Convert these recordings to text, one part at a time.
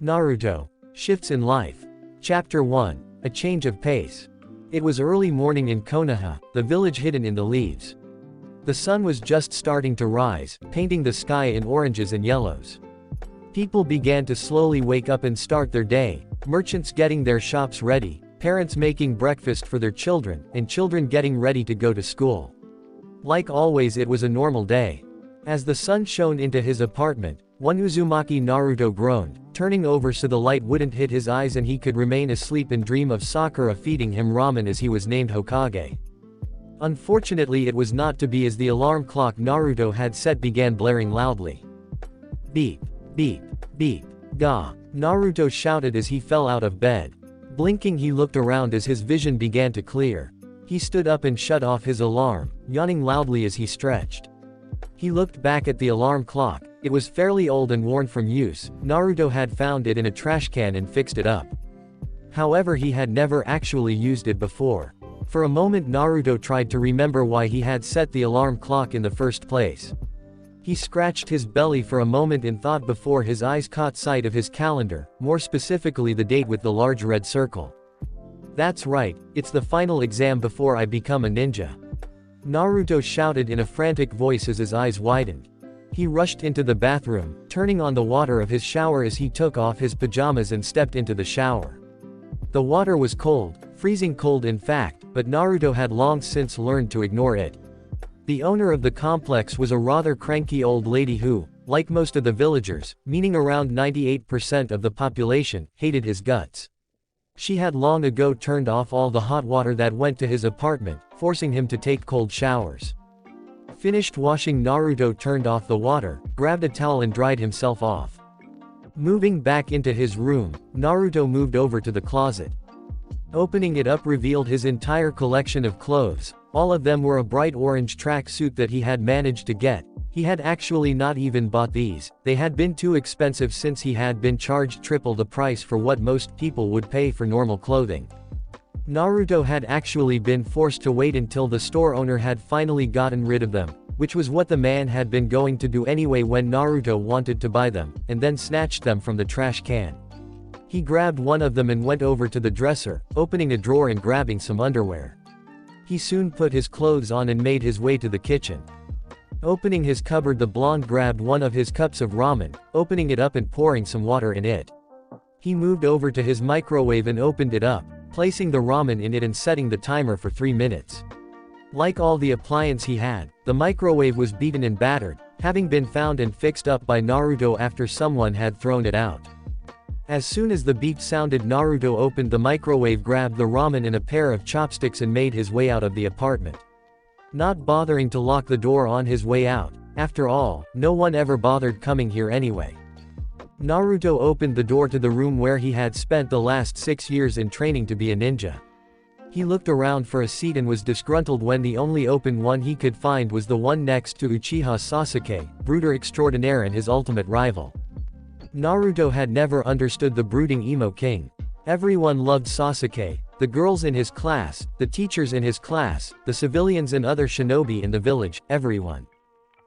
Naruto. Shifts in Life. Chapter 1. A Change of Pace. It was early morning in Konoha, the village hidden in the leaves. The sun was just starting to rise, painting the sky in oranges and yellows. People began to slowly wake up and start their day, merchants getting their shops ready, parents making breakfast for their children, and children getting ready to go to school. Like always, it was a normal day. As the sun shone into his apartment, one Uzumaki Naruto groaned, turning over so the light wouldn't hit his eyes and he could remain asleep and dream of Sakura feeding him ramen as he was named Hokage. Unfortunately, it was not to be, as the alarm clock Naruto had set began blaring loudly. Beep, beep, beep, ga, Naruto shouted as he fell out of bed. Blinking, he looked around as his vision began to clear. He stood up and shut off his alarm, yawning loudly as he stretched. He looked back at the alarm clock. It was fairly old and worn from use. Naruto had found it in a trash can and fixed it up. However, he had never actually used it before. For a moment, Naruto tried to remember why he had set the alarm clock in the first place. He scratched his belly for a moment in thought before his eyes caught sight of his calendar, more specifically the date with the large red circle. That's right, it's the final exam before I become a ninja. Naruto shouted in a frantic voice as his eyes widened. He rushed into the bathroom, turning on the water of his shower as he took off his pajamas and stepped into the shower. The water was cold, freezing cold in fact, but Naruto had long since learned to ignore it. The owner of the complex was a rather cranky old lady who, like most of the villagers, meaning around 98% of the population, hated his guts. She had long ago turned off all the hot water that went to his apartment, forcing him to take cold showers. Finished washing, Naruto turned off the water, grabbed a towel and dried himself off. Moving back into his room, Naruto moved over to the closet. Opening it up revealed his entire collection of clothes. All of them were a bright orange tracksuit that he had managed to get. He had actually not even bought these, they had been too expensive since he had been charged triple the price for what most people would pay for normal clothing. Naruto had actually been forced to wait until the store owner had finally gotten rid of them, which was what the man had been going to do anyway when Naruto wanted to buy them, and then snatched them from the trash can. He grabbed one of them and went over to the dresser, opening a drawer and grabbing some underwear. He soon put his clothes on and made his way to the kitchen. Opening his cupboard, the blonde grabbed one of his cups of ramen, opening it up and pouring some water in it. He moved over to his microwave and opened it up, placing the ramen in it and setting the timer for 3 minutes. Like all the appliance he had, the microwave was beaten and battered, having been found and fixed up by Naruto after someone had thrown it out. As soon as the beep sounded, Naruto opened the microwave, grabbed the ramen and a pair of chopsticks and made his way out of the apartment. Not bothering to lock the door on his way out. After all, no one ever bothered coming here anyway. Naruto opened the door to the room where he had spent the last 6 years in training to be a ninja. He looked around for a seat and was disgruntled when the only open one he could find was the one next to Uchiha Sasuke, brooder extraordinaire and his ultimate rival. Naruto had never understood the brooding emo king. Everyone loved Sasuke, the girls in his class, the teachers in his class, the civilians and other shinobi in the village, everyone.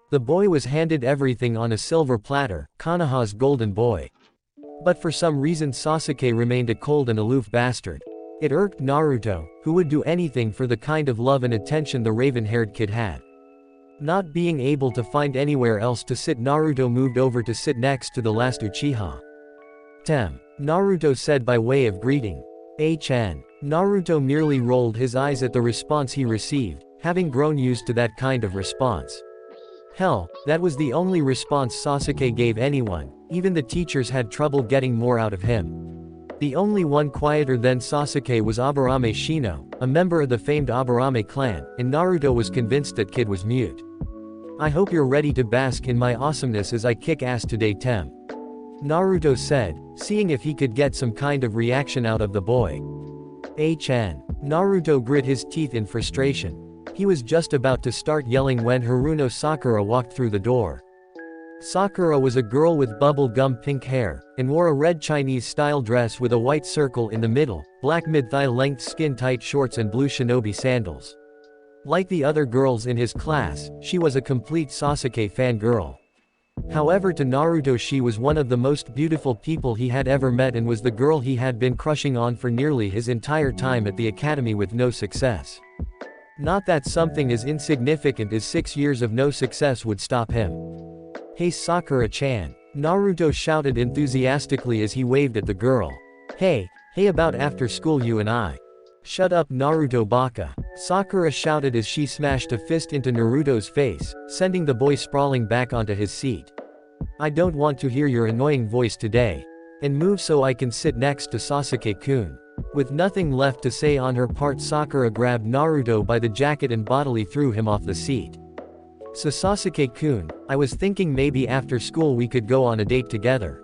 The boy was handed everything on a silver platter, Konoha's golden boy. But for some reason Sasuke remained a cold and aloof bastard. It irked Naruto, who would do anything for the kind of love and attention the raven-haired kid had. Not being able to find anywhere else to sit, Naruto moved over to sit next to the last Uchiha. "Tem," Naruto said by way of greeting. "HN." Naruto merely rolled his eyes at the response he received, having grown used to that kind of response. Hell, that was the only response Sasuke gave anyone. Even the teachers had trouble getting more out of him. The only one quieter than Sasuke was Aburame Shino, a member of the famed Aburame clan, and Naruto was convinced that kid was mute. "I hope you're ready to bask in my awesomeness as I kick ass today, Tem," Naruto said, seeing if he could get some kind of reaction out of the boy. "HN." Naruto grit his teeth in frustration. He was just about to start yelling when Haruno Sakura walked through the door. Sakura was a girl with bubble-gum pink hair, and wore a red Chinese-style dress with a white circle in the middle, black mid-thigh-length skin-tight shorts and blue shinobi sandals. Like the other girls in his class, she was a complete Sasuke fangirl. However, to Naruto she was one of the most beautiful people he had ever met and was the girl he had been crushing on for nearly his entire time at the academy with no success. Not that something as insignificant as 6 years of no success would stop him. "Hey Sakura-chan," Naruto shouted enthusiastically as he waved at the girl. Hey about after school you and I." "Shut up Naruto baka," Sakura shouted as she smashed a fist into Naruto's face, sending the boy sprawling back onto his seat. "I don't want to hear your annoying voice today. And move so I can sit next to Sasuke-kun." With nothing left to say on her part, Sakura grabbed Naruto by the jacket and bodily threw him off the seat. "So Sasuke-kun, I was thinking maybe after school we could go on a date together,"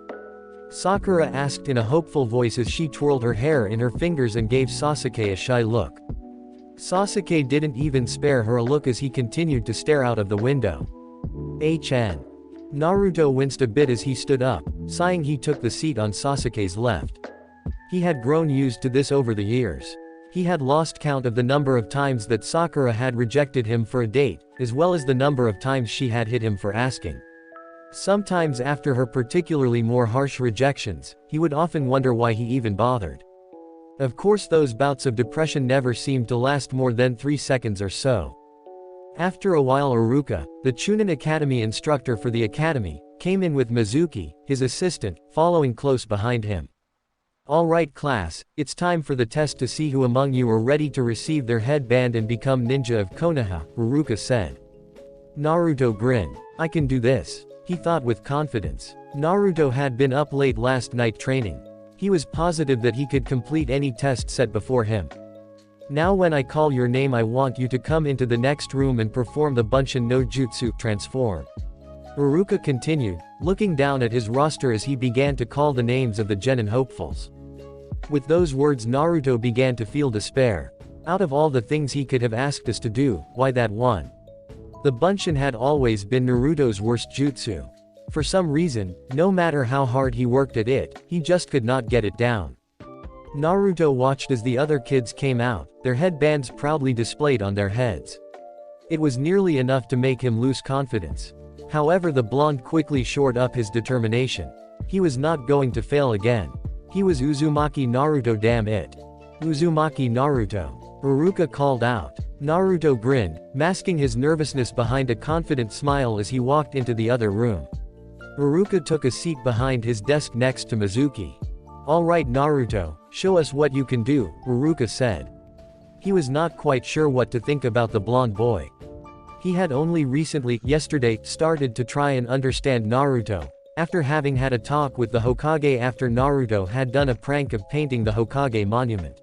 Sakura asked in a hopeful voice as she twirled her hair in her fingers and gave Sasuke a shy look. Sasuke didn't even spare her a look as he continued to stare out of the window. "HN." Naruto winced a bit as he stood up, sighing. He took the seat on Sasuke's left. He had grown used to this over the years. He had lost count of the number of times that Sakura had rejected him for a date, as well as the number of times she had hit him for asking. Sometimes after her particularly more harsh rejections, he would often wonder why he even bothered. Of course those bouts of depression never seemed to last more than 3 seconds or so. After a while Iruka, the Chunin Academy instructor for the academy, came in with Mizuki, his assistant, following close behind him. "Alright class, it's time for the test to see who among you are ready to receive their headband and become ninja of Konoha," Iruka said. Naruto grinned. "I can do this," he thought with confidence. Naruto had been up late last night training. He was positive that he could complete any test set before him. "Now when I call your name I want you to come into the next room and perform the Bunshin no Jutsu transform," Iruka continued, looking down at his roster as he began to call the names of the genin hopefuls. With those words Naruto began to feel despair. Out of all the things he could have asked us to do, why that one? The Bunshin had always been Naruto's worst jutsu. For some reason, no matter how hard he worked at it, he just could not get it down. Naruto watched as the other kids came out, their headbands proudly displayed on their heads. It was nearly enough to make him lose confidence. However, the blonde quickly shored up his determination. He was not going to fail again. He was Uzumaki Naruto, damn it. "Uzumaki Naruto," Iruka called out. Naruto grinned, masking his nervousness behind a confident smile as he walked into the other room. Iruka took a seat behind his desk next to Mizuki. "Alright Naruto, show us what you can do," Iruka said. He was not quite sure what to think about the blonde boy. He had only recently, yesterday, started to try and understand Naruto, after having had a talk with the Hokage after Naruto had done a prank of painting the Hokage monument.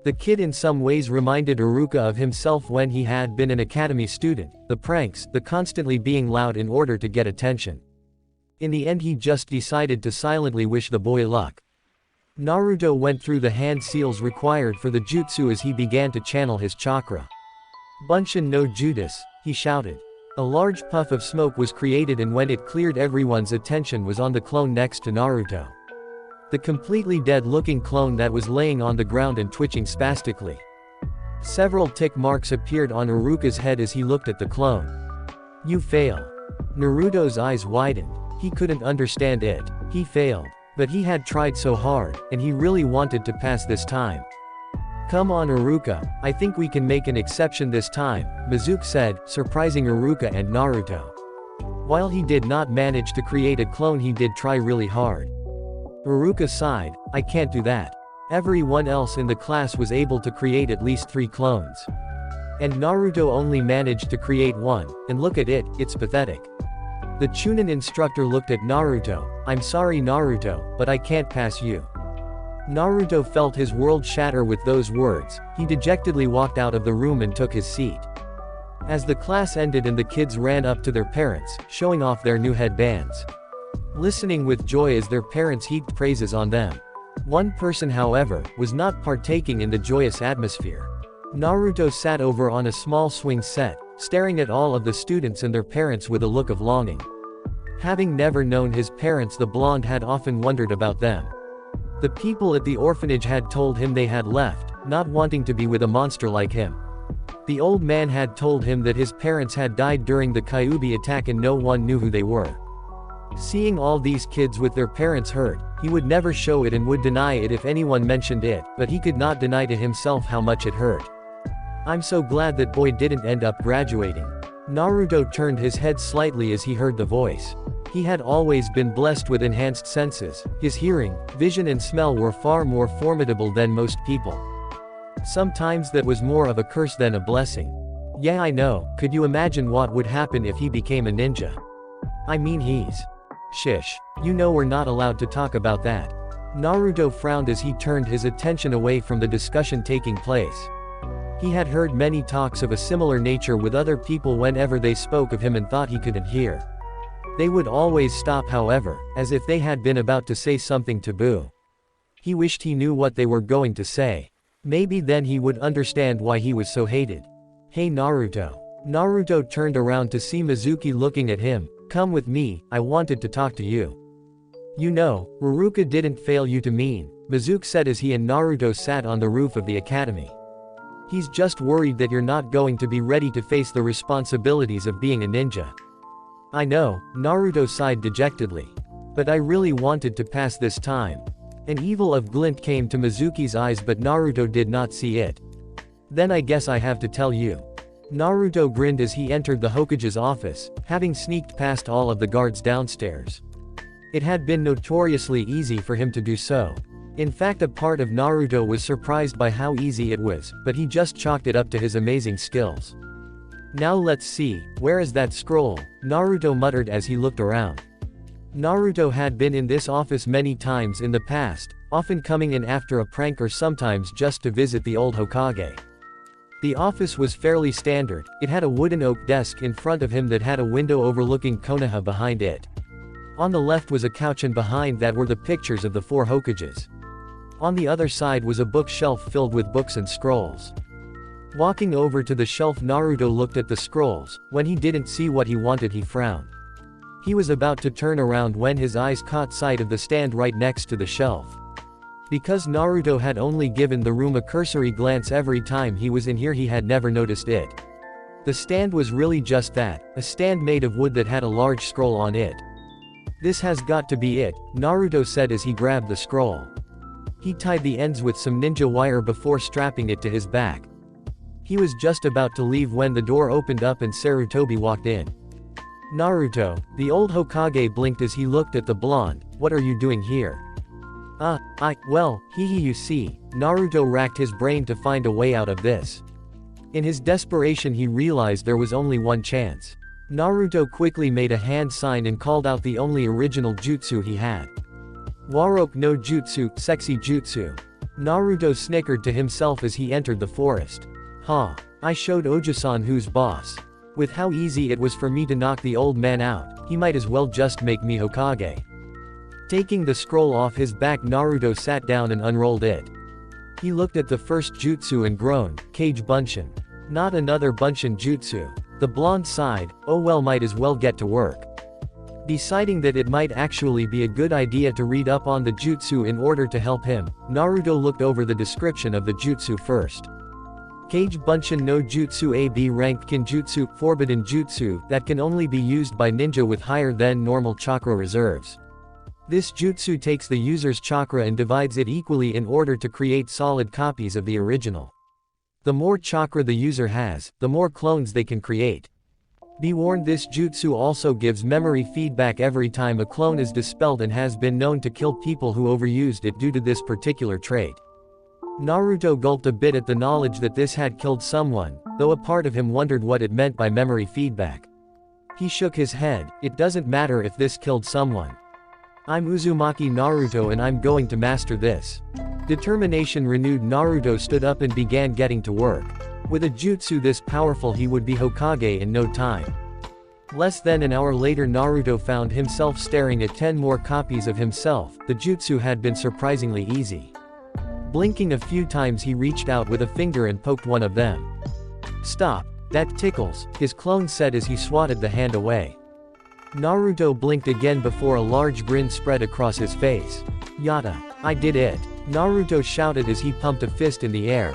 The kid in some ways reminded Iruka of himself when he had been an academy student, the pranks, the constantly being loud in order to get attention. In the end he just decided to silently wish the boy luck. Naruto went through the hand seals required for the jutsu as he began to channel his chakra. "Bunshin no Judas," he shouted. A large puff of smoke was created and when it cleared everyone's attention was on the clone next to Naruto. The completely dead-looking clone that was laying on the ground and twitching spastically. Several tick marks appeared on Iruka's head as he looked at the clone. "You fail." Naruto's eyes widened. He couldn't understand it. He failed. But he had tried so hard, and he really wanted to pass this time. "Come on Iruka, I think we can make an exception this time," Mizuki said, surprising Iruka and Naruto. While he did not manage to create a clone, he did try really hard. Iruka sighed, "I can't do that. Everyone else in the class was able to create at least 3 clones. And Naruto only managed to create 1, and look at it, it's pathetic." The Chunin instructor looked at Naruto. "I'm sorry Naruto, but I can't pass you." Naruto felt his world shatter with those words. He dejectedly walked out of the room and took his seat. As the class ended and the kids ran up to their parents, showing off their new headbands. Listening with joy as their parents heaped praises on them. One person, however, was not partaking in the joyous atmosphere. Naruto sat over on a small swing set, staring at all of the students and their parents with a look of longing. Having never known his parents, the blonde had often wondered about them. The people at the orphanage had told him they had left, not wanting to be with a monster like him. The old man had told him that his parents had died during the Kyuubi attack and no one knew who they were. Seeing all these kids with their parents hurt, he would never show it and would deny it if anyone mentioned it, but he could not deny to himself how much it hurt. I'm so glad that boy didn't end up graduating. Naruto turned his head slightly as he heard the voice. He had always been blessed with enhanced senses. His hearing, vision and smell were far more formidable than most people. Sometimes that was more of a curse than a blessing. Yeah, I know. Could you imagine what would happen if he became a ninja? I mean he's... Shish. You know we're not allowed to talk about that. Naruto frowned as he turned his attention away from the discussion taking place. He had heard many talks of a similar nature with other people whenever they spoke of him and thought he couldn't hear. They would always stop however, as if they had been about to say something taboo. He wished he knew what they were going to say. Maybe then he would understand why he was so hated. Hey Naruto. Naruto turned around to see Mizuki looking at him. Come with me, I wanted to talk to you. You know, Ruruka didn't fail you to mean, Mizuki said as he and Naruto sat on the roof of the academy. He's just worried that you're not going to be ready to face the responsibilities of being a ninja. I know, Naruto sighed dejectedly. But I really wanted to pass this time. An evil of glint came to Mizuki's eyes but Naruto did not see it. Then I guess I have to tell you. Naruto grinned as he entered the Hokage's office, having sneaked past all of the guards downstairs. It had been notoriously easy for him to do so. In fact, a part of Naruto was surprised by how easy it was, but he just chalked it up to his amazing skills. Now let's see, where is that scroll? Naruto muttered as he looked around. Naruto had been in this office many times in the past, often coming in after a prank or sometimes just to visit the old Hokage. The office was fairly standard. It had a wooden oak desk in front of him that had a window overlooking Konoha behind it. On the left was a couch and behind that were the pictures of the 4 Hokages. On the other side was a bookshelf filled with books and scrolls. Walking over to the shelf, Naruto looked at the scrolls. When he didn't see what he wanted, he frowned. He was about to turn around when his eyes caught sight of the stand right next to the shelf. Because Naruto had only given the room a cursory glance every time he was in here, he had never noticed it. The stand was really just that, a stand made of wood that had a large scroll on it. This has got to be it, Naruto said as he grabbed the scroll. He tied the ends with some ninja wire before strapping it to his back. He was just about to leave when the door opened up and Sarutobi walked in. Naruto, the old Hokage blinked as he looked at the blonde. What are you doing here? Well, you see, Naruto racked his brain to find a way out of this. In his desperation he realized there was only one chance. Naruto quickly made a hand sign and called out the only original jutsu he had. Waroke no jutsu, sexy jutsu. Naruto snickered to himself as he entered the forest. I showed Oji-san who's boss. With how easy it was for me to knock the old man out, he might as well just make me Hokage. Taking the scroll off his back, Naruto sat down and unrolled it. He looked at the first jutsu and groaned, Kage Bunshin. Not another Bunshin jutsu. The blonde sighed, oh well, might as well get to work. Deciding that it might actually be a good idea to read up on the jutsu in order to help him, Naruto looked over the description of the jutsu first. Kage Bunshin no Jutsu, a B ranked Kinjutsu, forbidden jutsu, that can only be used by ninja with higher than normal chakra reserves. This jutsu takes the user's chakra and divides it equally in order to create solid copies of the original. The more chakra the user has, the more clones they can create. Be warned, this jutsu also gives memory feedback every time a clone is dispelled and has been known to kill people who overused it due to this particular trait. Naruto gulped a bit at the knowledge that this had killed someone, though a part of him wondered what it meant by memory feedback. He shook his head. It doesn't matter if this killed someone. I'm Uzumaki Naruto and I'm going to master this. Determination renewed, Naruto stood up and began getting to work. With a jutsu this powerful he would be Hokage in no time. Less than an hour later Naruto found himself staring at 10 more copies of himself. The jutsu had been surprisingly easy. Blinking a few times he reached out with a finger and poked one of them. Stop, that tickles, his clone said as he swatted the hand away. Naruto blinked again before a large grin spread across his face. Yata, I did it, Naruto shouted as he pumped a fist in the air.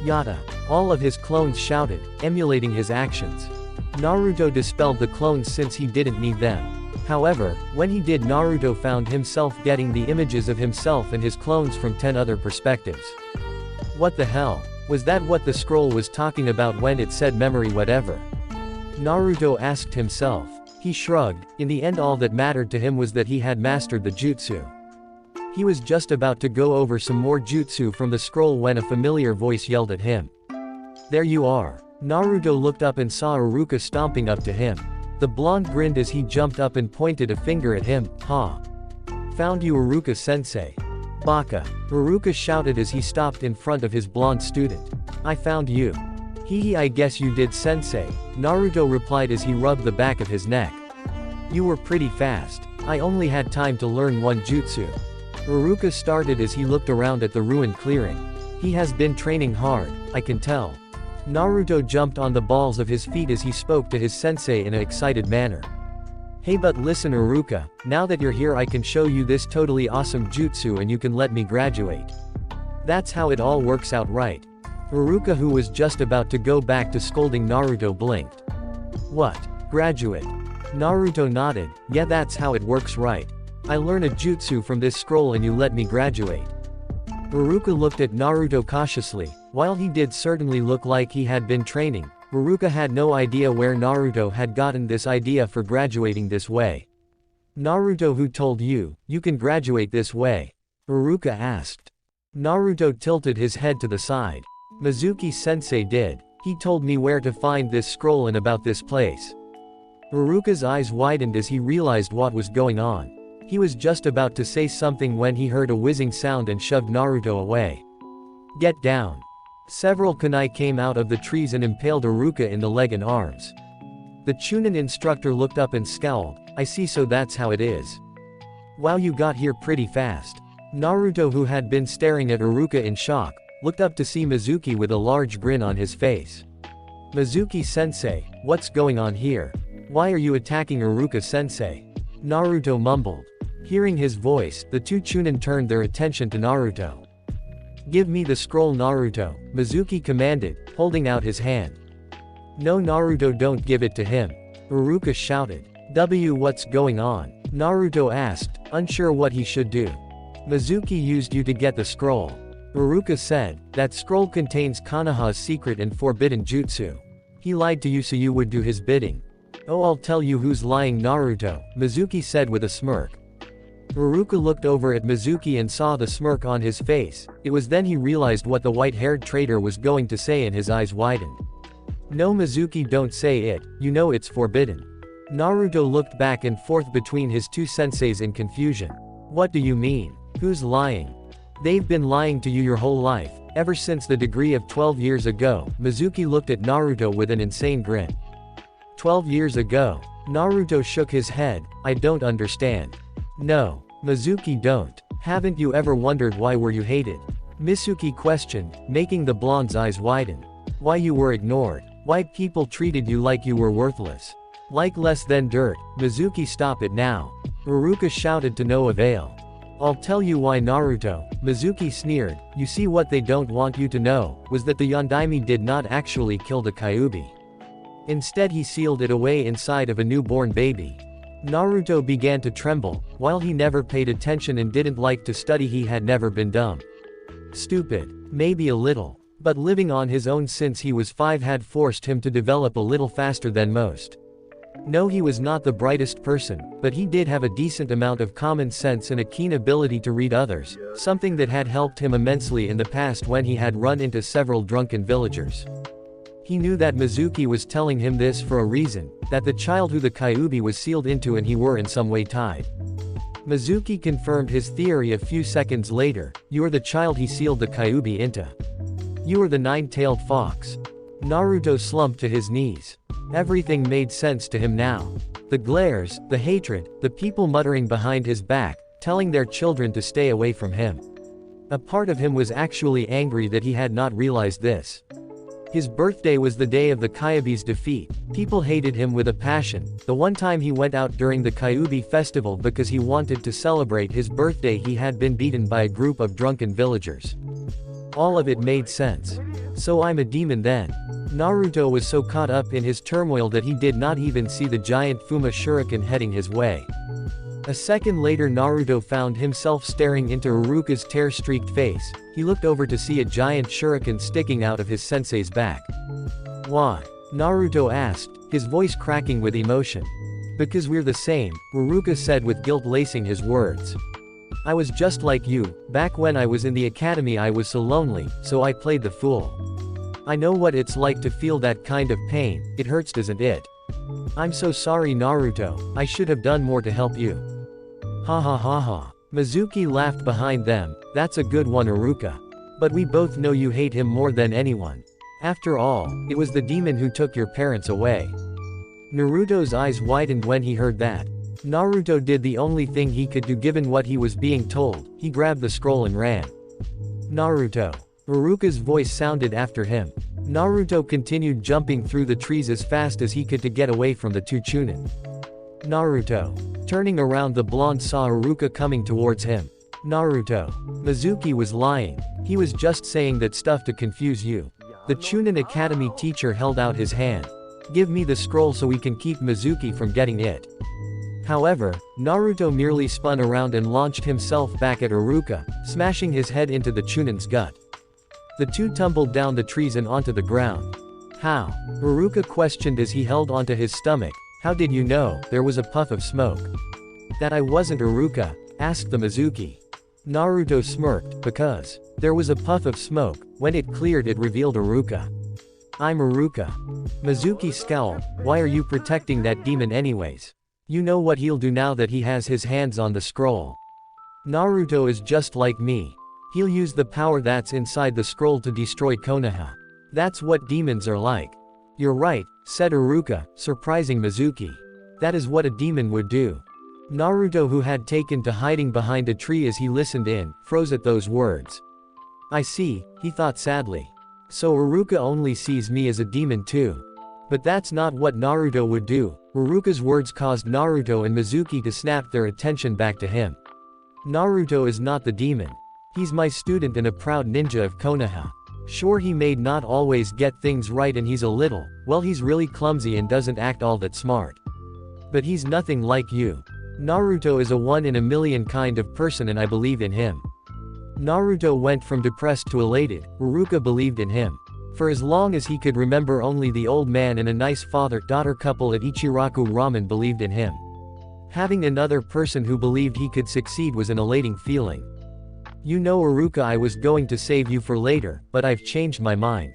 Yata, all of his clones shouted, emulating his actions. Naruto dispelled the clones since he didn't need them. However, when he did, Naruto found himself getting the images of himself and his clones from 10 other perspectives. What the hell? Was that what the scroll was talking about when it said memory whatever? Naruto asked himself. He shrugged. In the end, all that mattered to him was that he had mastered the jutsu. He was just about to go over some more jutsu from the scroll when a familiar voice yelled at him. There you are. Naruto looked up and saw Iruka stomping up to him. The blonde grinned as he jumped up and pointed a finger at him. Ha! Found you, Iruka-sensei. Baka. Iruka shouted as he stopped in front of his blonde student. I found you. Hee, I guess you did, sensei. Naruto replied as he rubbed the back of his neck. You were pretty fast. I only had time to learn one jutsu. Iruka started as he looked around at the ruined clearing. He has been training hard, I can tell. Naruto jumped on the balls of his feet as he spoke to his sensei in an excited manner. Hey, but listen, Iruka, now that you're here I can show you this totally awesome jutsu and you can let me graduate. That's how it all works out, right? Iruka, who was just about to go back to scolding Naruto, blinked. What? Graduate? Naruto nodded. Yeah, that's how it works, right? I learn a jutsu from this scroll and you let me graduate. Iruka looked at Naruto cautiously. While he did certainly look like he had been training, Iruka had no idea where Naruto had gotten this idea for graduating this way. Naruto, who told you, you can graduate this way? Iruka asked. Naruto tilted his head to the side. Mizuki-sensei did. He told me where to find this scroll and about this place. Iruka's eyes widened as he realized what was going on. He was just about to say something when he heard a whizzing sound and shoved Naruto away. Get down. Several kunai came out of the trees and impaled Iruka in the leg and arms. The Chunin instructor looked up and scowled. I see, so that's how it is. Wow, you got here pretty fast. Naruto, who had been staring at Iruka in shock, looked up to see Mizuki with a large grin on his face. Mizuki-sensei, what's going on here? Why are you attacking Iruka-sensei? Naruto mumbled. Hearing his voice, the two Chunin turned their attention to Naruto. Give me the scroll, Naruto, Mizuki commanded, holding out his hand. No, Naruto, don't give it to him. Iruka shouted. What's going on? Naruto asked, unsure what he should do. Mizuki used you to get the scroll. Iruka said, that scroll contains Konoha's secret and forbidden jutsu. He lied to you so you would do his bidding. Oh, I'll tell you who's lying, Naruto, Mizuki said with a smirk. Iruka looked over at Mizuki and saw the smirk on his face. It was then he realized what the white-haired traitor was going to say and his eyes widened. No, Mizuki, don't say it, you know it's forbidden. Naruto looked back and forth between his two senseis in confusion. What do you mean? Who's lying? They've been lying to you your whole life, ever since the degree of 12 years ago. Mizuki looked at Naruto with an insane grin. 12 years ago? Naruto shook his head. I don't understand. No. Mizuki, don't. Haven't you ever wondered why were you hated? Mizuki questioned, making the blonde's eyes widen. Why you were ignored. Why people treated you like you were worthless. Like less than dirt. Mizuki, stop it now. Iruka shouted to no avail. I'll tell you why, Naruto, Mizuki sneered. You see, what they don't want you to know, was that the Yondaime did not actually kill the Kyuubi. Instead he sealed it away inside of a newborn baby. Naruto began to tremble. While he never paid attention and didn't like to study, he had never been dumb. Stupid. Maybe a little. But living on his own since he was 5 had forced him to develop a little faster than most. No, he was not the brightest person, but he did have a decent amount of common sense and a keen ability to read others, something that had helped him immensely in the past when he had run into several drunken villagers. He knew that Mizuki was telling him this for a reason, that the child who the Kyuubi was sealed into and he were in some way tied. Mizuki confirmed his theory a few seconds later. You are the child he sealed the Kyuubi into. You are the 9-tailed fox. Naruto slumped to his knees. Everything made sense to him now. The glares, the hatred, the people muttering behind his back, telling their children to stay away from him. A part of him was actually angry that he had not realized this. His birthday was the day of the Kyuubi's defeat. People hated him with a passion. The one time he went out during the Kyuubi festival because he wanted to celebrate his birthday, he had been beaten by a group of drunken villagers. All of it made sense. So I'm a demon then. Naruto was so caught up in his turmoil that he did not even see the giant Fuma shuriken heading his way. A second later Naruto found himself staring into Iruka's tear-streaked face. He looked over to see a giant shuriken sticking out of his sensei's back. "Why?" Naruto asked, his voice cracking with emotion. "Because we're the same," Iruka said with guilt lacing his words. "I was just like you. Back when I was in the academy I was so lonely, so I played the fool. I know what it's like to feel that kind of pain. It hurts, doesn't it? I'm so sorry, Naruto. I should have done more to help you." Ha ha ha ha. Mizuki laughed behind them. "That's a good one, Iruka. But we both know you hate him more than anyone. After all, it was the demon who took your parents away." Naruto's eyes widened when he heard that. Naruto did the only thing he could do given what he was being told. He grabbed the scroll and ran. "Naruto." Iruka's voice sounded after him. Naruto continued jumping through the trees as fast as he could to get away from the two Chunin. "Naruto." Turning around, the blonde saw Iruka coming towards him. "Naruto." Mizuki was lying. He was just saying that stuff to confuse you. The Chunin Academy teacher held out his hand. "Give me the scroll so we can keep Mizuki from getting it." However, Naruto merely spun around and launched himself back at Iruka, smashing his head into the Chunin's gut. The two tumbled down the trees and onto the ground. "How?" Iruka questioned as he held onto his stomach. "How did you know?" There was a puff of smoke. "That I wasn't Iruka?" asked the Mizuki. Naruto smirked, because there was a puff of smoke. When it cleared, it revealed Iruka. "I'm Iruka." Mizuki scowled. "Why are you protecting that demon anyways? You know what he'll do now that he has his hands on the scroll." "Naruto is just like me. He'll use the power that's inside the scroll to destroy Konoha. That's what demons are like." "You're right," said Iruka, surprising Mizuki. "That is what a demon would do." Naruto, who had taken to hiding behind a tree as he listened in, froze at those words. "I see," he thought sadly. "So Iruka only sees me as a demon too. But that's not what Naruto would do." Iruka's words caused Naruto and Mizuki to snap their attention back to him. "Naruto is not the demon. He's my student and a proud ninja of Konoha. Sure, he may not always get things right and he's a little, well, he's really clumsy and doesn't act all that smart. But he's nothing like you. Naruto is a one-in-a-million kind of person and I believe in him." Naruto went from depressed to elated. Iruka believed in him. For as long as he could remember, only the old man and a nice father-daughter couple at Ichiraku Ramen believed in him. Having another person who believed he could succeed was an elating feeling. "You know, Iruka, I was going to save you for later, but I've changed my mind."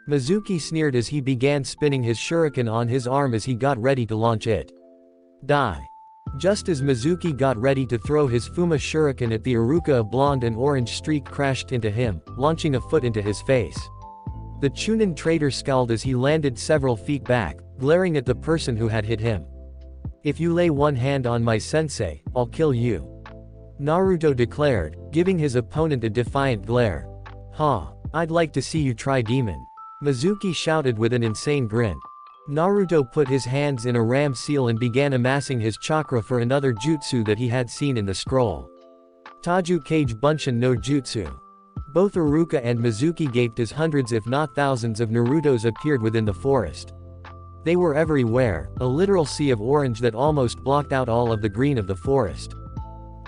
Mizuki sneered as he began spinning his shuriken on his arm as he got ready to launch it. Die. Just as Mizuki got ready to throw his Fuma shuriken at the Iruka, a blonde and orange streak crashed into him, launching a foot into his face. The Chunin traitor scowled as he landed several feet back, glaring at the person who had hit him. "If you lay one hand on my sensei, I'll kill you," Naruto declared, giving his opponent a defiant glare. "Huh. I'd like to see you try, demon," Mizuki shouted with an insane grin. Naruto put his hands in a ram seal and began amassing his chakra for another jutsu that he had seen in the scroll. Taju Kage Bunshin no Jutsu. Both Iruka and Mizuki gaped as hundreds if not thousands of Narutos appeared within the forest. They were everywhere, a literal sea of orange that almost blocked out all of the green of the forest.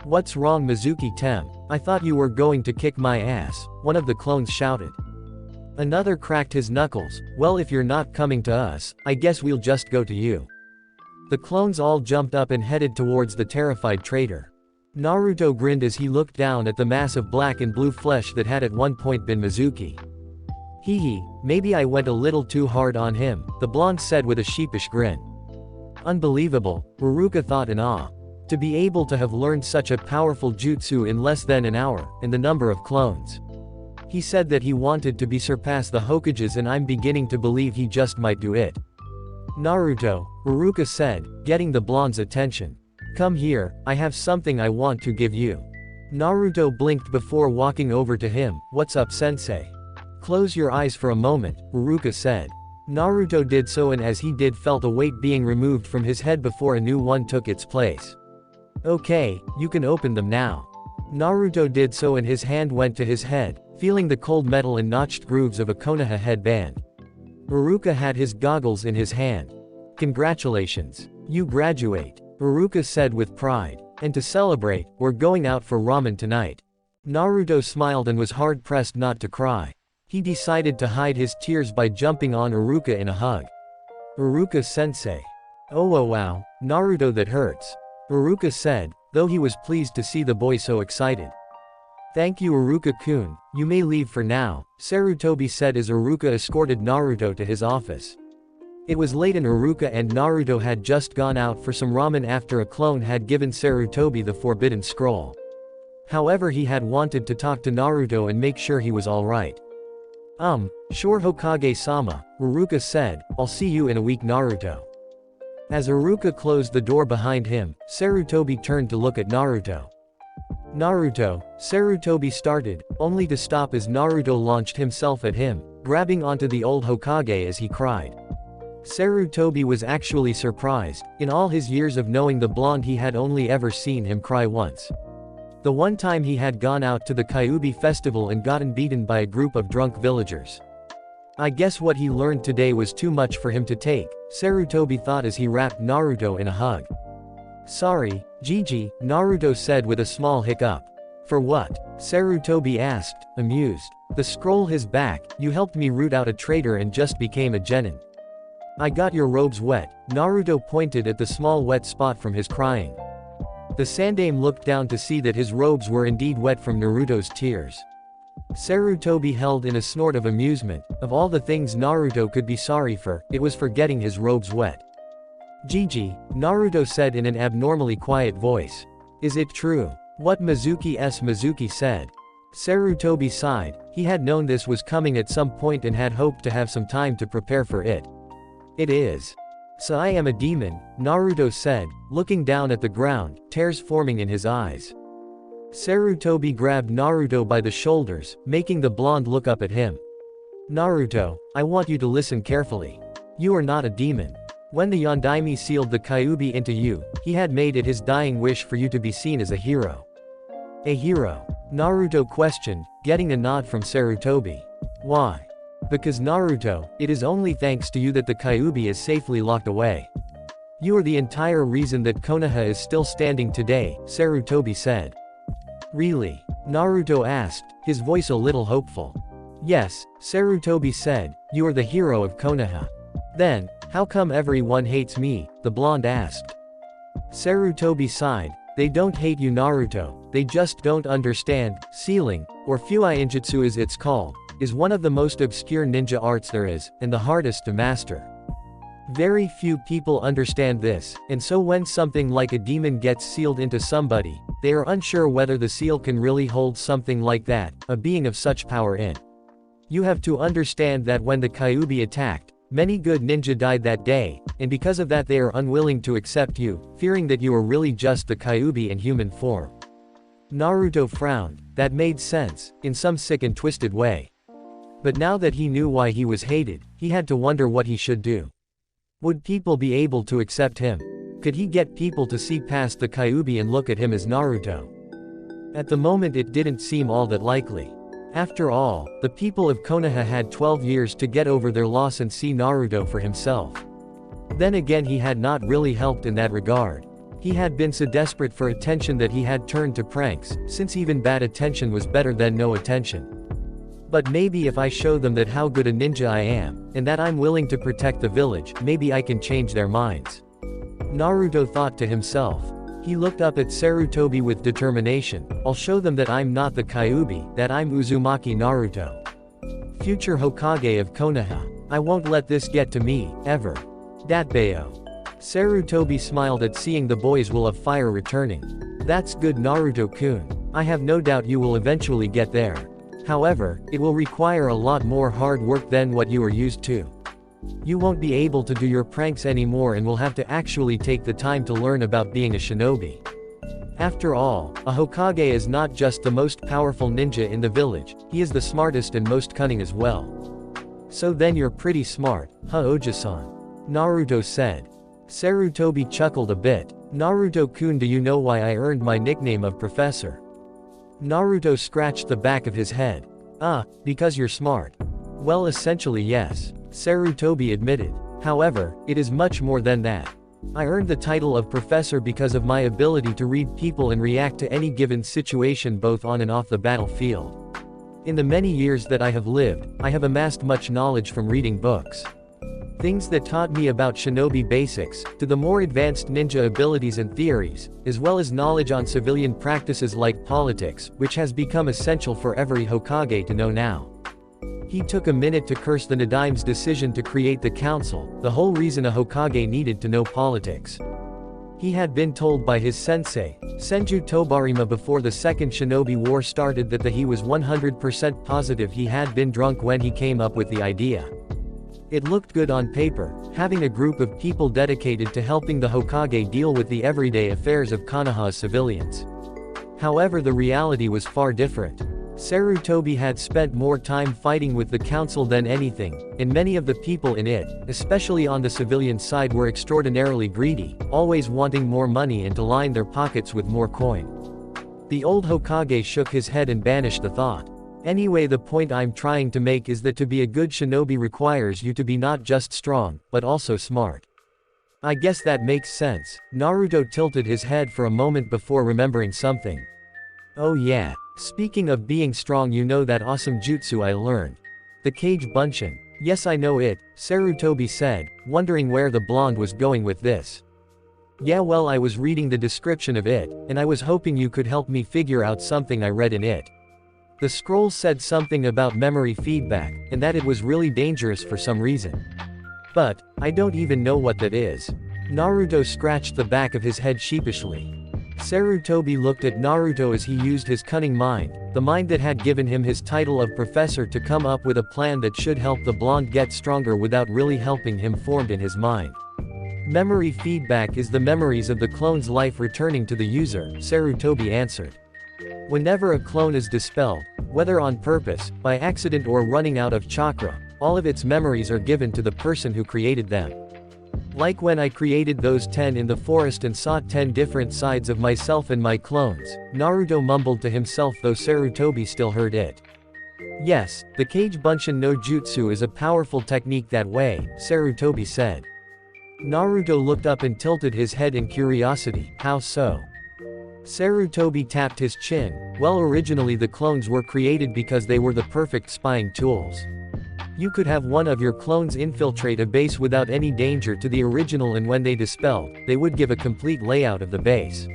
"What's wrong, Mizuki-tem? I thought you were going to kick my ass," one of the clones shouted. Another cracked his knuckles. "Well, if you're not coming to us, I guess we'll just go to you." The clones all jumped up and headed towards the terrified traitor. Naruto grinned as he looked down at the mass of black and blue flesh that had at one point been Mizuki. "Hee, maybe I went a little too hard on him," the blonde said with a sheepish grin. Unbelievable, Iruka thought in awe. To be able to have learned such a powerful jutsu in less than an hour, and the number of clones. He said that he wanted to be surpass the Hokages, and I'm beginning to believe he just might do it. "Naruto," Iruka said, getting the blonde's attention. "Come here, I have something I want to give you." Naruto blinked before walking over to him. "What's up, sensei?" "Close your eyes for a moment," Iruka said. Naruto did so, and as he did, felt a weight being removed from his head before a new one took its place. "Okay, you can open them now." Naruto did so, and his hand went to his head, feeling the cold metal and notched grooves of a Konoha headband. Iruka had his goggles in his hand. "Congratulations. You graduate." Iruka said with pride. And to celebrate, we're going out for ramen tonight. Naruto smiled and was hard-pressed not to cry. He decided to hide his tears by jumping on Iruka in a hug. Iruka-sensei. Oh wow, Naruto, that hurts. Iruka said, though he was pleased to see the boy so excited. Thank you Iruka-kun, you may leave for now, Sarutobi said as Iruka escorted Naruto to his office. It was late and Iruka and Naruto had just gone out for some ramen after a clone had given Sarutobi the forbidden scroll. However, he had wanted to talk to Naruto and make sure he was alright. Sure Hokage-sama, Iruka said, I'll see you in a week Naruto. As Iruka closed the door behind him, Sarutobi turned to look at Naruto. Naruto, Sarutobi started, only to stop as Naruto launched himself at him, grabbing onto the old Hokage as he cried. Sarutobi was actually surprised. In all his years of knowing the blonde, he had only ever seen him cry once. The one time he had gone out to the Kyuubi festival and gotten beaten by a group of drunk villagers. I guess what he learned today was too much for him to take, Sarutobi thought as he wrapped Naruto in a hug. Sorry, Gigi, Naruto said with a small hiccup. For what? Sarutobi asked, amused. The scroll his back, you helped me root out a traitor and just became a genin. I got your robes wet, Naruto pointed at the small wet spot from his crying. The Sandaime looked down to see that his robes were indeed wet from Naruto's tears. Sarutobi held in a snort of amusement. Of all the things Naruto could be sorry for, it was for getting his robes wet. Gigi, Naruto said in an abnormally quiet voice. Is it true? What Mizuki said. Sarutobi sighed. He had known this was coming at some point and had hoped to have some time to prepare for it. It is. So I am a demon, Naruto said, looking down at the ground, tears forming in his eyes. Sarutobi grabbed Naruto by the shoulders, making the blonde look up at him. Naruto, I want you to listen carefully. You are not a demon. When the Yondaime sealed the Kyuubi into you, he had made it his dying wish for you to be seen as a hero. A hero? Naruto questioned, getting a nod from Sarutobi. Why? Because Naruto, it is only thanks to you that the Kyuubi is safely locked away. You are the entire reason that Konoha is still standing today, Sarutobi said. Really? Naruto asked, his voice a little hopeful. Yes, Sarutobi said, you are the hero of Konoha. Then, how come everyone hates me? The blonde asked. Sarutobi sighed, they don't hate you Naruto, they just don't understand. Sealing, or Fuinjutsu as it's called, is one of the most obscure ninja arts there is, and the hardest to master. Very few people understand this, and so when something like a demon gets sealed into somebody, they are unsure whether the seal can really hold something like that, a being of such power in. You have to understand that when the Kyuubi attacked, many good ninja died that day, and because of that they are unwilling to accept you, fearing that you are really just the Kyuubi in human form. Naruto frowned. That made sense, in some sick and twisted way. But now that he knew why he was hated, he had to wonder what he should do. Would people be able to accept him? Could he get people to see past the Kyuubi and look at him as Naruto? At the moment it didn't seem all that likely. After all, the people of Konoha had 12 years to get over their loss and see Naruto for himself. Then again, he had not really helped in that regard. He had been so desperate for attention that he had turned to pranks, since even bad attention was better than no attention. But maybe if I show them that how good a ninja I am, and that I'm willing to protect the village, maybe I can change their minds. Naruto thought to himself. He looked up at Sarutobi with determination. I'll show them that I'm not the Kyuubi, that I'm Uzumaki Naruto. Future Hokage of Konoha. I won't let this get to me, ever. Datbeo. Sarutobi smiled at seeing the boy's will of fire returning. That's good Naruto-kun. I have no doubt you will eventually get there. However, it will require a lot more hard work than what you are used to. You won't be able to do your pranks anymore and will have to actually take the time to learn about being a shinobi. After all, a Hokage is not just the most powerful ninja in the village, he is the smartest and most cunning as well. So then you're pretty smart, huh Oja-san? Naruto said. Sarutobi chuckled a bit. Naruto-kun, do you know why I earned my nickname of Professor? Naruto scratched the back of his head. Because you're smart. Well, essentially yes, Sarutobi admitted. However, it is much more than that. I earned the title of professor because of my ability to read people and react to any given situation both on and off the battlefield. In the many years that I have lived, I have amassed much knowledge from reading books. Things that taught me about shinobi basics, to the more advanced ninja abilities and theories, as well as knowledge on civilian practices like politics, which has become essential for every Hokage to know now. He took a minute to curse the Nadime's decision to create the council, the whole reason a Hokage needed to know politics. He had been told by his sensei, Senju Tobarima before the Second Shinobi War started that he was 100% positive he had been drunk when he came up with the idea. It looked good on paper, having a group of people dedicated to helping the Hokage deal with the everyday affairs of Konoha's civilians. However, the reality was far different. Sarutobi had spent more time fighting with the council than anything, and many of the people in it, especially on the civilian side, were extraordinarily greedy, always wanting more money and to line their pockets with more coin. The old Hokage shook his head and banished the thought. Anyway, the point I'm trying to make is that to be a good shinobi requires you to be not just strong, but also smart. I guess that makes sense. Naruto tilted his head for a moment before remembering something. Oh yeah. Speaking of being strong, you know that awesome jutsu I learned. The Cage Bunshin. Yes, I know it, Sarutobi said, wondering where the blonde was going with this. Yeah, well, I was reading the description of it, and I was hoping you could help me figure out something I read in it. The scroll said something about memory feedback, and that it was really dangerous for some reason. But, I don't even know what that is. Naruto scratched the back of his head sheepishly. Sarutobi looked at Naruto as he used his cunning mind, the mind that had given him his title of professor, to come up with a plan that should help the blonde get stronger without really helping him, formed in his mind. Memory feedback is the memories of the clone's life returning to the user, Sarutobi answered. Whenever a clone is dispelled, whether on purpose, by accident, or running out of chakra, all of its memories are given to the person who created them. Like when I created those 10 in the forest and saw 10 different sides of myself and my clones, Naruto mumbled to himself, though Sarutobi still heard it. Yes, the Cage Bunshin no Jutsu is a powerful technique that way, Sarutobi said. Naruto looked up and tilted his head in curiosity. How so? Sarutobi tapped his chin. Well, originally the clones were created because they were the perfect spying tools. You could have one of your clones infiltrate a base without any danger to the original, and when they dispelled, they would give a complete layout of the base.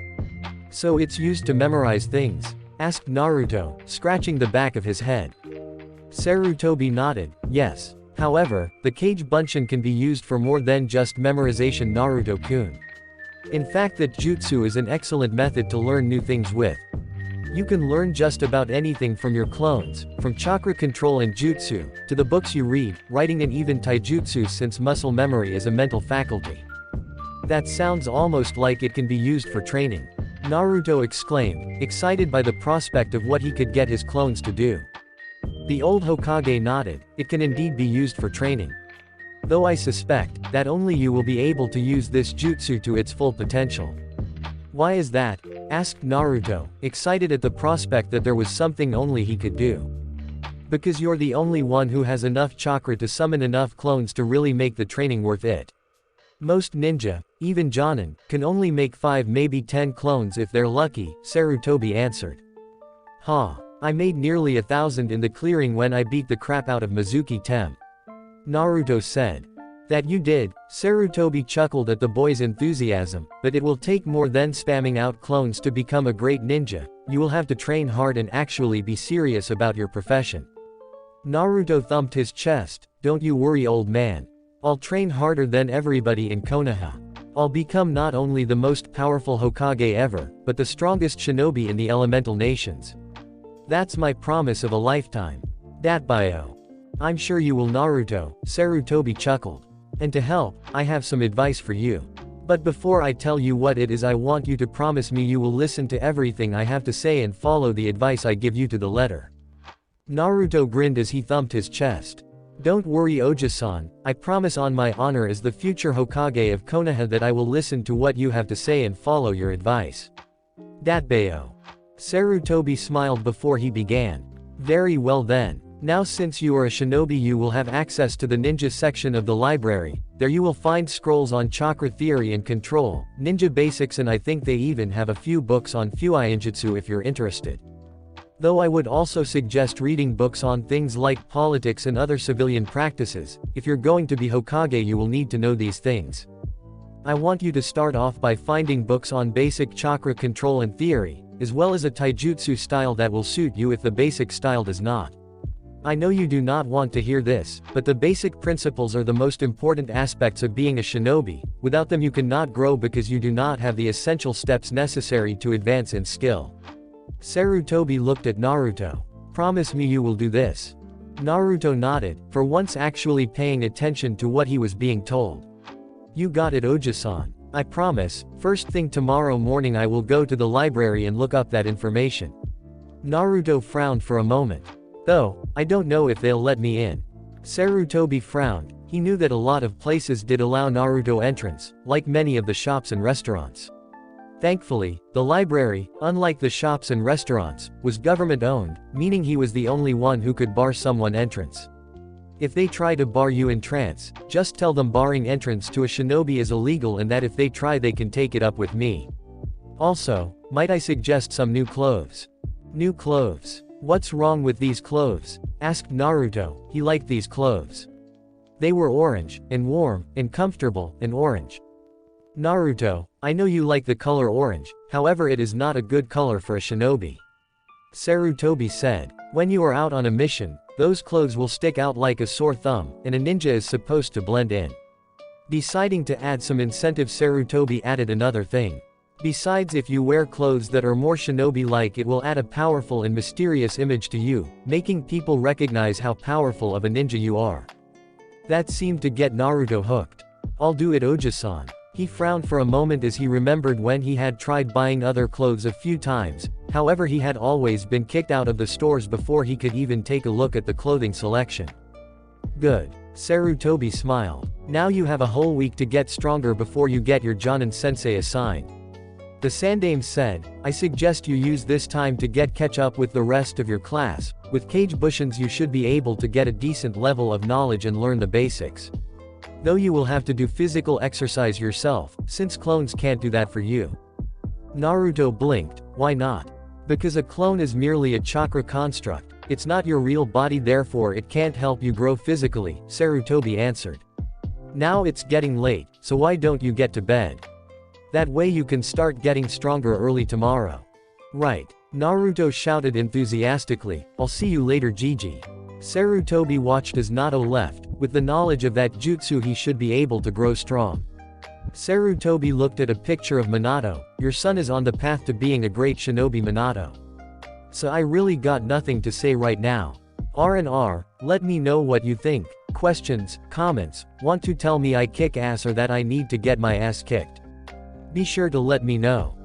So it's used to memorize things? Asked Naruto, scratching the back of his head. Sarutobi nodded, yes. However, the Cage Bunshin can be used for more than just memorization, Naruto-kun. In fact, that jutsu is an excellent method to learn new things with. You can learn just about anything from your clones, from chakra control and jutsu, to the books you read, writing, and even taijutsu, since muscle memory is a mental faculty. That sounds almost like it can be used for training. Naruto exclaimed, excited by the prospect of what he could get his clones to do. The old Hokage nodded. It can indeed be used for training. Though I suspect that only you will be able to use this jutsu to its full potential. Why is that? Asked Naruto, excited at the prospect that there was something only he could do. Because you're the only one who has enough chakra to summon enough clones to really make the training worth it. Most ninja, even Jonin, can only make 5, maybe 10 clones if they're lucky, Sarutobi answered. Ha! I made nearly 1,000 in the clearing when I beat the crap out of Mizuki Tem. Naruto said. That you did, Sarutobi chuckled at the boy's enthusiasm, but it will take more than spamming out clones to become a great ninja. You will have to train hard and actually be serious about your profession. Naruto thumped his chest. Don't you worry, old man. I'll train harder than everybody in Konoha. I'll become not only the most powerful Hokage ever, but the strongest shinobi in the elemental nations. That's my promise of a lifetime. Dat bio. I'm sure you will, Naruto, Sarutobi chuckled. And to help, I have some advice for you. But before I tell you what it is, I want you to promise me you will listen to everything I have to say and follow the advice I give you to the letter. Naruto grinned as he thumped his chest. Don't worry, Oja-san, I promise on my honor as the future Hokage of Konoha that I will listen to what you have to say and follow your advice. Datbeo. Sarutobi smiled before he began. Very well then. Now since you are a shinobi you will have access to the ninja section of the library. There you will find scrolls on chakra theory and control, ninja basics, and I think they even have a few books on fuinjutsu if you're interested. Though I would also suggest reading books on things like politics and other civilian practices. If you're going to be Hokage you will need to know these things. I want you to start off by finding books on basic chakra control and theory, as well as a taijutsu style that will suit you if the basic style does not. I know you do not want to hear this, but the basic principles are the most important aspects of being a shinobi. Without them you cannot grow because you do not have the essential steps necessary to advance in skill. Sarutobi looked at Naruto. Promise me you will do this. Naruto nodded, for once actually paying attention to what he was being told. You got it, Oji-san. I promise. First thing tomorrow morning I will go to the library and look up that information. Naruto frowned for a moment. Though, I don't know if they'll let me in. Sarutobi frowned. He knew that a lot of places did allow Naruto entrance, like many of the shops and restaurants. Thankfully, the library, unlike the shops and restaurants, was government-owned, meaning he was the only one who could bar someone entrance. If they try to bar you in trance, just tell them barring entrance to a shinobi is illegal and that if they try they can take it up with me. Also, might I suggest some new clothes? New clothes? What's wrong with these clothes? Asked Naruto. He liked these clothes. They were orange, and warm, and comfortable, and orange. Naruto, I know you like the color orange, however it is not a good color for a shinobi. Sarutobi said. When you are out on a mission, those clothes will stick out like a sore thumb, and a ninja is supposed to blend in. Deciding to add some incentive, Sarutobi added another thing. Besides, if you wear clothes that are more shinobi-like, it will add a powerful and mysterious image to you, making people recognize how powerful of a ninja you are. That seemed to get Naruto hooked. I'll do it, Oji-san. He frowned for a moment as he remembered when he had tried buying other clothes a few times. However, he had always been kicked out of the stores before he could even take a look at the clothing selection. Good. Sarutobi smiled. Now you have a whole week to get stronger before you get your Jonin sensei assigned. The Sandaime said, I suggest you use this time to catch up with the rest of your class. With Kage Bushins you should be able to get a decent level of knowledge and learn the basics. Though you will have to do physical exercise yourself, since clones can't do that for you. Naruto blinked. Why not? Because a clone is merely a chakra construct. It's not your real body, therefore it can't help you grow physically, Sarutobi answered. Now it's getting late, so why don't you get to bed? That way you can start getting stronger early tomorrow. Right. Naruto shouted enthusiastically, I'll see you later, Gigi. Sarutobi watched as Nato left. With the knowledge of that jutsu he should be able to grow strong. Sarutobi looked at a picture of Minato. Your son is on the path to being a great shinobi, Minato. So I really got nothing to say right now. R&R, let me know what you think. Questions, comments, want to tell me I kick ass or that I need to get my ass kicked? Be sure to let me know.